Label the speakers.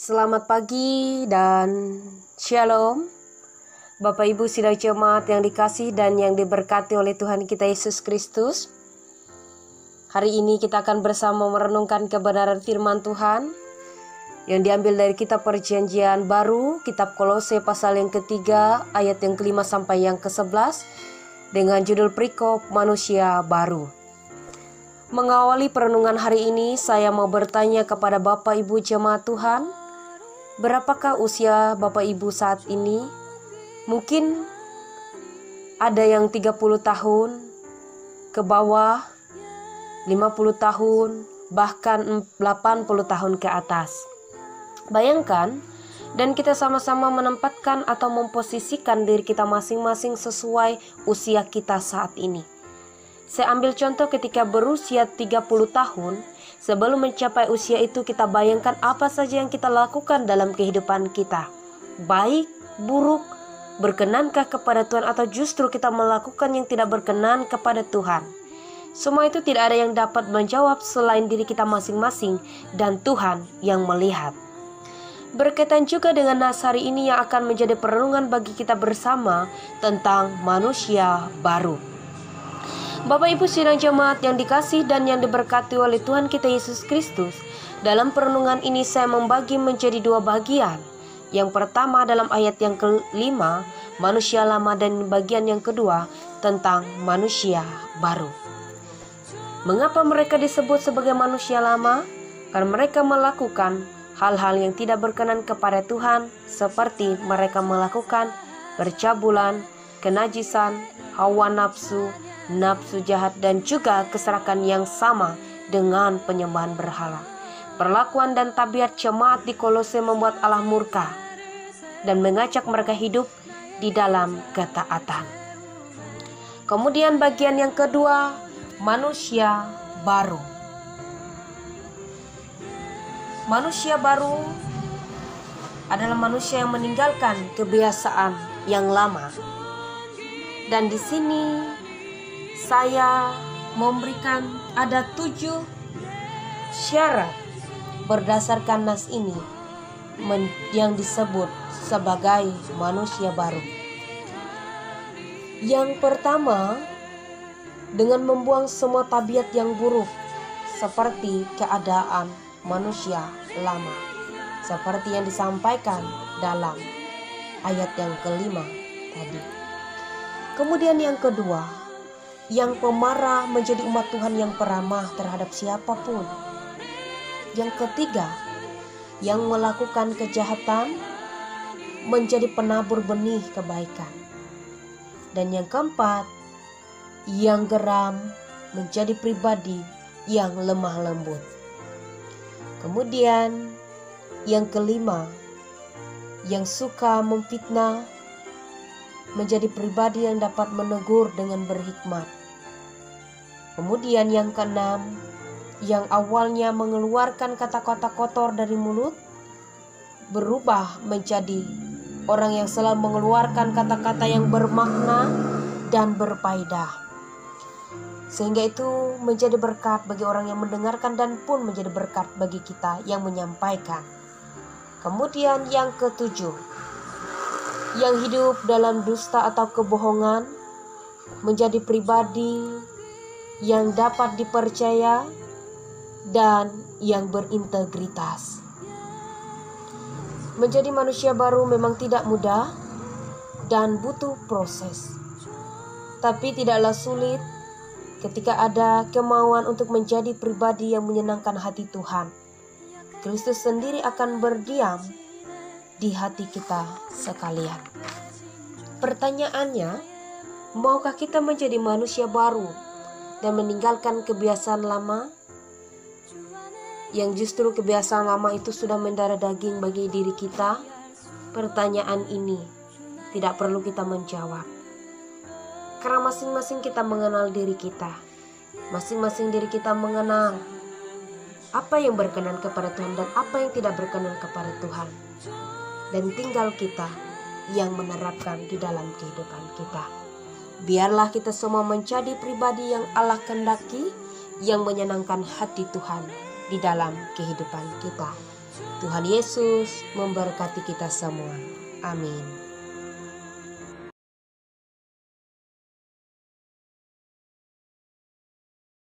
Speaker 1: Selamat pagi dan shalom Bapak Ibu sidang jemaat yang dikasih dan yang diberkati oleh Tuhan kita Yesus Kristus. Hari ini kita akan bersama merenungkan kebenaran firman Tuhan yang diambil dari kitab Perjanjian Baru, kitab Kolose pasal yang ketiga ayat yang kelima sampai yang ke-11 dengan judul perikop manusia baru. Mengawali perenungan hari ini, saya mau bertanya kepada Bapak Ibu jemaat Tuhan, berapakah usia Bapak Ibu saat ini? Mungkin ada yang 30 tahun ke bawah, 50 tahun, bahkan 80 tahun ke atas. Bayangkan, dan kita sama-sama menempatkan atau memposisikan diri kita masing-masing sesuai usia kita saat ini. Saya ambil contoh ketika berusia 30 tahun, sebelum mencapai usia itu kita bayangkan apa saja yang kita lakukan dalam kehidupan kita. Baik, buruk, berkenankah kepada Tuhan atau justru kita melakukan yang tidak berkenan kepada Tuhan. Semua itu tidak ada yang dapat menjawab selain diri kita masing-masing dan Tuhan yang melihat. Berkaitan juga dengan nas hari ini yang akan menjadi perenungan bagi kita bersama tentang manusia baru. Bapak Ibu sidang jemaat yang dikasih dan yang diberkati oleh Tuhan kita Yesus Kristus, dalam perenungan ini saya membagi menjadi dua bagian. Yang pertama dalam ayat yang kelima, manusia lama, dan bagian yang kedua tentang manusia baru. Mengapa mereka disebut sebagai manusia lama? Karena mereka melakukan hal-hal yang tidak berkenan kepada Tuhan, seperti mereka melakukan percabulan, kenajisan, hawa nafsu, nafsu jahat, dan juga keserakan yang sama dengan penyembahan berhala. Perlakuan dan tabiat jemaat di Kolose membuat Allah murka dan mengajak mereka hidup di dalam ketaatan. Kemudian bagian yang kedua, manusia baru. Manusia baru adalah manusia yang meninggalkan kebiasaan yang lama. Dan di sini saya memberikan ada 7 syarat berdasarkan nas ini yang disebut sebagai manusia baru. Yang pertama, dengan membuang semua tabiat yang buruk seperti keadaan manusia lama, seperti yang disampaikan dalam ayat yang kelima tadi. Kemudian yang kedua, yang pemarah menjadi umat Tuhan yang peramah terhadap siapapun. Yang ketiga, yang melakukan kejahatan menjadi penabur benih kebaikan. Dan yang keempat, yang geram menjadi pribadi yang lemah lembut. Kemudian yang kelima, yang suka memfitnah menjadi pribadi yang dapat menegur dengan berhikmat. Kemudian yang keenam, yang awalnya mengeluarkan kata-kata kotor dari mulut, berubah menjadi orang yang selalu mengeluarkan kata-kata yang bermakna dan berfaedah. Sehingga itu menjadi berkat bagi orang yang mendengarkan dan pun menjadi berkat bagi kita yang menyampaikan. Kemudian yang ketujuh, yang hidup dalam dusta atau kebohongan menjadi pribadi yang dapat dipercaya dan yang berintegritas. Menjadi manusia baru memang tidak mudah dan butuh proses. Tapi tidaklah sulit ketika ada kemauan untuk menjadi pribadi yang menyenangkan hati Tuhan. Kristus sendiri akan berdiam di hati kita sekalian. Pertanyaannya, maukah kita menjadi manusia baru dan meninggalkan kebiasaan lama? Yang justru kebiasaan lama itu sudah mendarah daging bagi diri kita. Pertanyaan ini tidak perlu kita menjawab, karena masing-masing kita mengenal diri kita. Masing-masing diri kita mengenal apa yang berkenan kepada Tuhan dan apa yang tidak berkenan kepada Tuhan. Dan tinggal kita yang menerapkan di dalam kehidupan kita. Biarlah kita semua menjadi pribadi yang Allah kehendaki, yang menyenangkan hati Tuhan di dalam kehidupan kita. Tuhan Yesus memberkati kita semua. Amin.